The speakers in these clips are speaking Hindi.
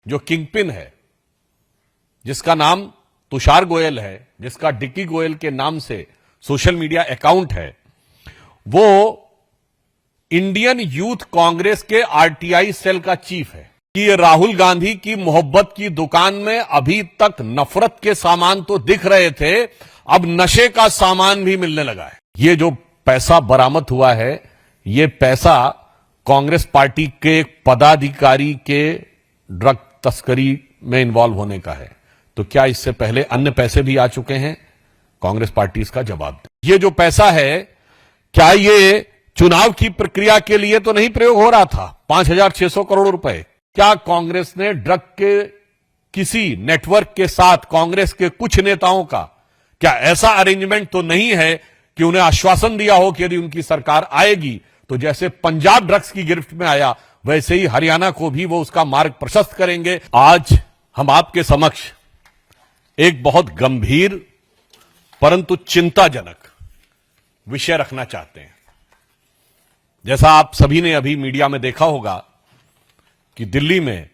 जो किंगपिन है, जिसका नाम तुषार गोयल है, जिसका डिक्की गोयल के नाम से सोशल मीडिया अकाउंट है, वो इंडियन यूथ कांग्रेस के आरटीआई सेल का चीफ है। कि ये राहुल गांधी की मोहब्बत की दुकान में अभी तक नफरत के सामान तो दिख रहे थे, अब नशे का सामान भी मिलने लगा है। ये जो पैसा बरामद हुआ है, ये पैसा कांग्रेस पार्टी के पदाधिकारी के ड्रग तस्करी में इन्वॉल्व होने का है। तो क्या इससे पहले अन्य पैसे भी आ चुके हैं? कांग्रेस पार्टी इसका जवाब दे। ये जो पैसा है, क्या ये चुनाव की प्रक्रिया के लिए तो नहीं प्रयोग हो रहा था? 5,600 करोड़ रुपए क्या कांग्रेस ने ड्रग के किसी नेटवर्क के साथ कांग्रेस के कुछ नेताओं का क्या ऐसा अरेंजमेंट तो नहीं है कि उन्हें आश्वासन दिया हो कि यदि उनकी सरकार आएगी तो जैसे पंजाब ड्रग्स की गिरफ्त में आया, वैसे ही हरियाणा को भी वो उसका मार्ग प्रशस्त करेंगे। आज हम आपके समक्ष एक बहुत गंभीर परंतु चिंताजनक विषय रखना चाहते हैं। जैसा आप सभी ने अभी मीडिया में देखा होगा कि दिल्ली में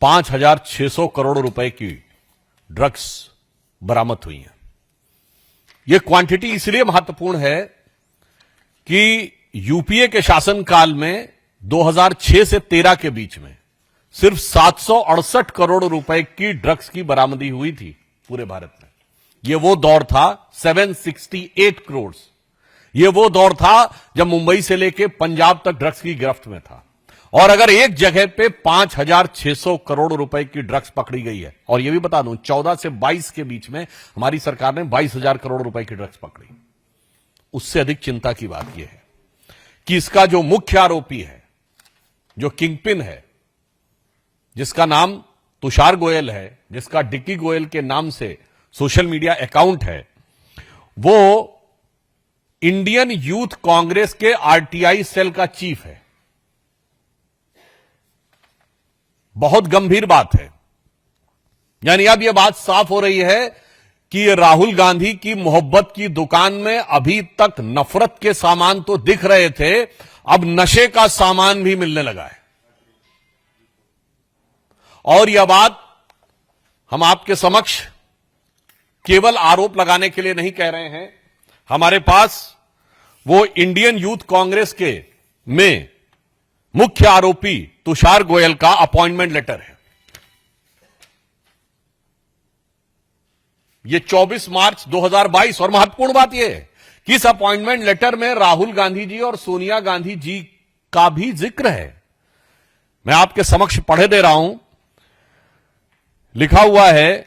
5,600 करोड़ रुपए की ड्रग्स बरामद हुई हैं। यह क्वांटिटी इसलिए महत्वपूर्ण है कि यूपीए के शासनकाल में 2006 से 13 के बीच में सिर्फ 768 करोड़ रुपए की ड्रग्स की बरामदी हुई थी पूरे भारत में। यह वो दौर था 768 करोड़। यह वो दौर था जब मुंबई से लेकर पंजाब तक ड्रग्स की गिरफ्त में था। और अगर एक जगह पे 5,600 करोड़ रुपए की ड्रग्स पकड़ी गई है, और यह भी बता दूं 14 से 22 के बीच में हमारी सरकार ने 22,000 करोड़ रुपए की ड्रग्स पकड़ी, उससे अधिक चिंता की बात यह है कि इसका जो मुख्य आरोपी है, जो किंगपिन है, जिसका नाम तुषार गोयल है, जिसका डिक्की गोयल के नाम से सोशल मीडिया अकाउंट है, वो इंडियन यूथ कांग्रेस के आरटीआई सेल का चीफ है। बहुत गंभीर बात है। यानी अब यह बात साफ हो रही है कि ये राहुल गांधी की मोहब्बत की दुकान में अभी तक नफरत के सामान तो दिख रहे थे, अब नशे का सामान भी मिलने लगा है। और यह बात हम आपके समक्ष केवल आरोप लगाने के लिए नहीं कह रहे हैं। हमारे पास वो इंडियन यूथ कांग्रेस के में मुख्य आरोपी तुषार गोयल का अपॉइंटमेंट लेटर है। यह 24 मार्च 2022, और महत्वपूर्ण बात यह है कि इस अपॉइंटमेंट लेटर में राहुल गांधी जी और सोनिया गांधी जी का भी जिक्र है। मैं आपके समक्ष पढ़े दे रहा हूं। लिखा हुआ है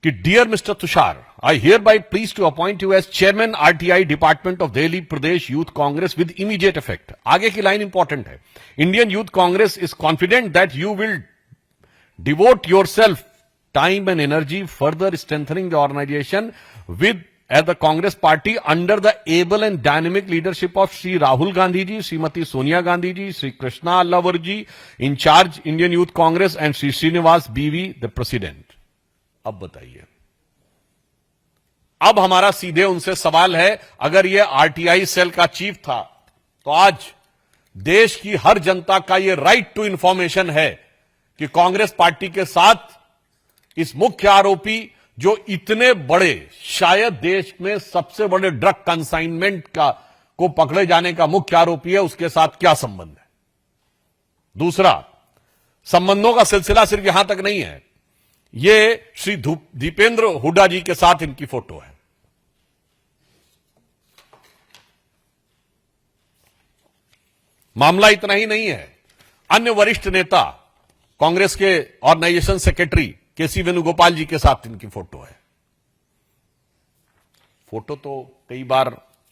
कि dear mister Tushar, I hereby please to appoint you as chairman RTI Department of Delhi Pradesh Youth Congress with immediate effect. आगे की लाइन इंपॉर्टेंट है। Indian Youth Congress is confident that you will devote yourself time and energy further strengthening the organization with as the Congress party under the able and dynamic leadership of Sri Rahul Gandhi ji, Srimati Sonia Gandhi ji, Sri Krishna Allavar ji, in charge Indian Youth Congress, and Sri Srinivas BV, the president. अब बताइए, अब हमारा सीधे उनसे सवाल है, अगर यह आरटीआई सेल का चीफ था तो आज देश की हर जनता का यह राइट टू इंफॉर्मेशन है कि कांग्रेस पार्टी के साथ इस मुख्य आरोपी, जो इतने बड़े, शायद देश में सबसे बड़े ड्रग कंसाइनमेंट को पकड़े जाने का मुख्य आरोपी है, उसके साथ क्या संबंध है। दूसरा, संबंधों का सिलसिला सिर्फ यहां तक नहीं है। ये श्री दीपेंद्र हुड्डा जी के साथ इनकी फोटो है। मामला इतना ही नहीं है, अन्य वरिष्ठ नेता, कांग्रेस के ऑर्गेनाइजेशन सेक्रेटरी केसी वेणुगोपाल जी के साथ इनकी फोटो है। फोटो तो कई बार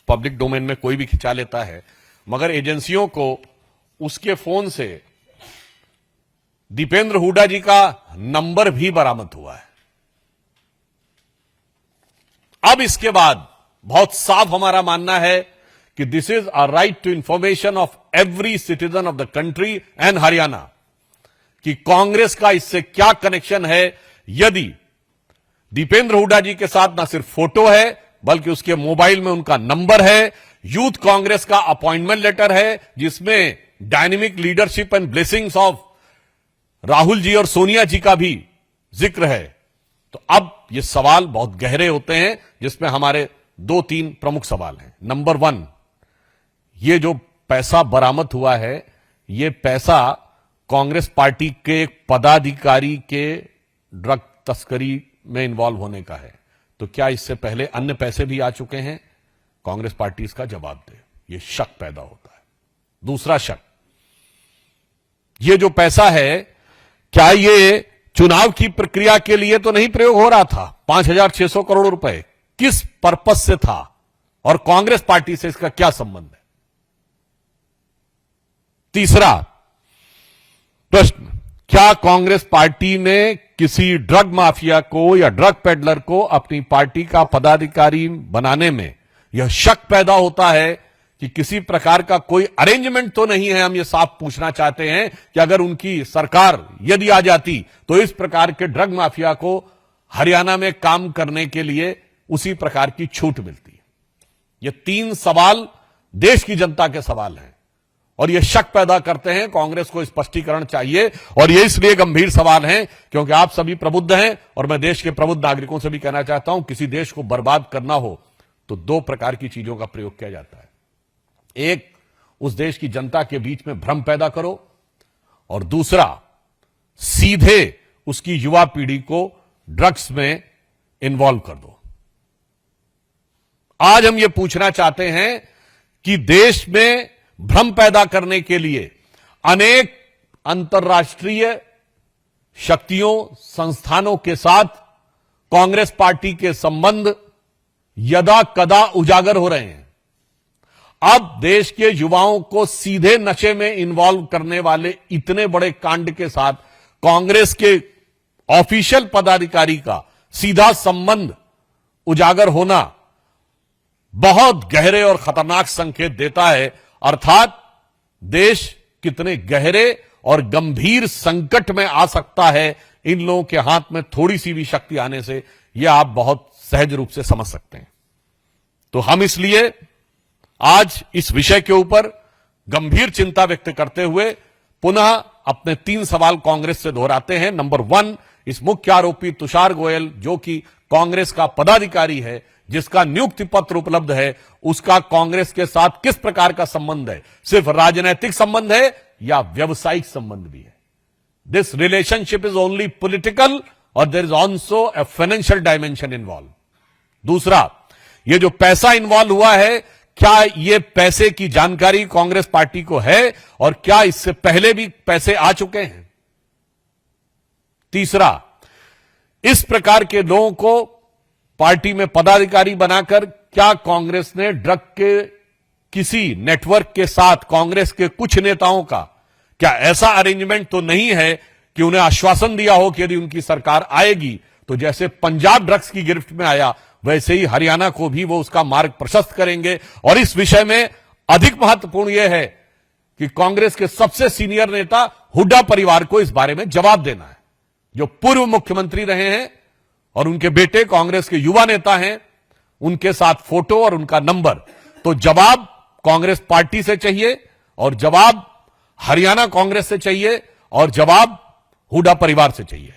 पब्लिक डोमेन में कोई भी खिंचा लेता है, मगर एजेंसियों को उसके फोन से दीपेंद्र हुड्डा जी का नंबर भी बरामद हुआ है। अब इसके बाद बहुत साफ हमारा मानना है कि this is a right to information of every citizen of the country and Haryana, कि कांग्रेस का इससे क्या कनेक्शन है। यदि दीपेंद्र हुड्डा जी के साथ ना सिर्फ फोटो है, बल्कि उसके मोबाइल में उनका नंबर है, यूथ कांग्रेस का अपॉइंटमेंट लेटर है, जिसमें dynamic leadership and blessings of Rahul ji और सोनिया जी का भी जिक्र है, तो अब ये सवाल बहुत गहरे होते हैं, जिसमें हमारे 2-3 प्रमुख सवाल हैं। नंबर 1, ये जो पैसा बरामद हुआ है, ये पैसा कांग्रेस पार्टी के एक पदाधिकारी के ड्रग तस्करी में इन्वॉल्व होने का है। तो क्या इससे पहले अन्य पैसे भी आ चुके हैं? कांग्रेस पार्टी इसका जवाब दे। ये शक पैदा होता है। दूसरा शक, ये जो पैसा है, क्या ये चुनाव की प्रक्रिया के लिए तो नहीं प्रयोग हो रहा था? 5,600 करोड़ रुपए किस पर्पस से था और कांग्रेस पार्टी से इसका क्या संबंध है? तीसरा प्रश्न, क्या कांग्रेस पार्टी ने किसी ड्रग माफिया को या ड्रग पेडलर को अपनी पार्टी का पदाधिकारी बनाने में यह शक पैदा होता है कि किसी प्रकार का कोई अरेंजमेंट तो नहीं है? हम ये साफ पूछना चाहते हैं कि अगर उनकी सरकार यदि आ जाती तो इस प्रकार के ड्रग माफिया को हरियाणा में काम करने के लिए उसी प्रकार की छूट मिलती। ये 3 सवाल देश की जनता के सवाल हैं और ये शक पैदा करते हैं। कांग्रेस को स्पष्टीकरण चाहिए और ये इसलिए गंभीर सवाल हैं क्योंकि आप सभी प्रबुद्ध हैं और मैं देश के प्रबुद्ध नागरिकों से भी कहना चाहता हूं, किसी देश को बर्बाद करना हो तो 2 प्रकार की चीजों का प्रयोग किया जाता है। एक, उस देश की जनता के बीच में भ्रम पैदा करो, और दूसरा, सीधे उसकी युवा पीढ़ी को ड्रग्स में इन्वॉल्व कर दो। आज हम यह पूछना चाहते हैं कि देश में भ्रम पैदा करने के लिए अनेक अंतर्राष्ट्रीय शक्तियों, संस्थानों के साथ कांग्रेस पार्टी के संबंध यदा कदा उजागर हो रहे हैं। अब देश के युवाओं को सीधे नशे में इन्वॉल्व करने वाले इतने बड़े कांड के साथ कांग्रेस के ऑफिशियल पदाधिकारी का सीधा संबंध उजागर होना बहुत गहरे और खतरनाक संकेत देता है। अर्थात देश कितने गहरे और गंभीर संकट में आ सकता है इन लोगों के हाथ में थोड़ी सी भी शक्ति आने से, यह आप बहुत सहज रूप से समझ सकते हैं। तो हम इसलिए आज इस विषय के ऊपर गंभीर चिंता व्यक्त करते हुए पुनः अपने 3 सवाल कांग्रेस से दोहराते हैं। नंबर 1, इस मुख्य आरोपी तुषार गोयल, जो कि कांग्रेस का पदाधिकारी है, जिसका नियुक्ति पत्र उपलब्ध है, उसका कांग्रेस के साथ किस प्रकार का संबंध है? सिर्फ राजनीतिक संबंध है या व्यवसायिक संबंध भी है? This relationship is only political और there is also a financial dimension involve. दूसरा, ये जो पैसा इन्वॉल्व हुआ है, क्या ये पैसे की जानकारी कांग्रेस पार्टी को है और क्या इससे पहले भी पैसे आ चुके हैं? तीसरा, इस प्रकार के लोगों को पार्टी में पदाधिकारी बनाकर क्या कांग्रेस ने ड्रग के किसी नेटवर्क के साथ कांग्रेस के कुछ नेताओं का क्या ऐसा अरेंजमेंट तो नहीं है कि उन्हें आश्वासन दिया हो कि यदि उनकी सरकार आएगी तो जैसे पंजाब ड्रग्स की गिरफ्त में आया वैसे ही हरियाणा को भी वो उसका मार्ग प्रशस्त करेंगे? और इस विषय में अधिक महत्वपूर्ण यह है कि कांग्रेस के सबसे सीनियर नेता हुड्डा परिवार को इस बारे में जवाब देना है, जो पूर्व मुख्यमंत्री रहे हैं और उनके बेटे कांग्रेस के युवा नेता हैं, उनके साथ फोटो और उनका नंबर। तो जवाब कांग्रेस पार्टी से चाहिए और जवाब हरियाणा कांग्रेस से चाहिए और जवाब हुड्डा परिवार से चाहिए।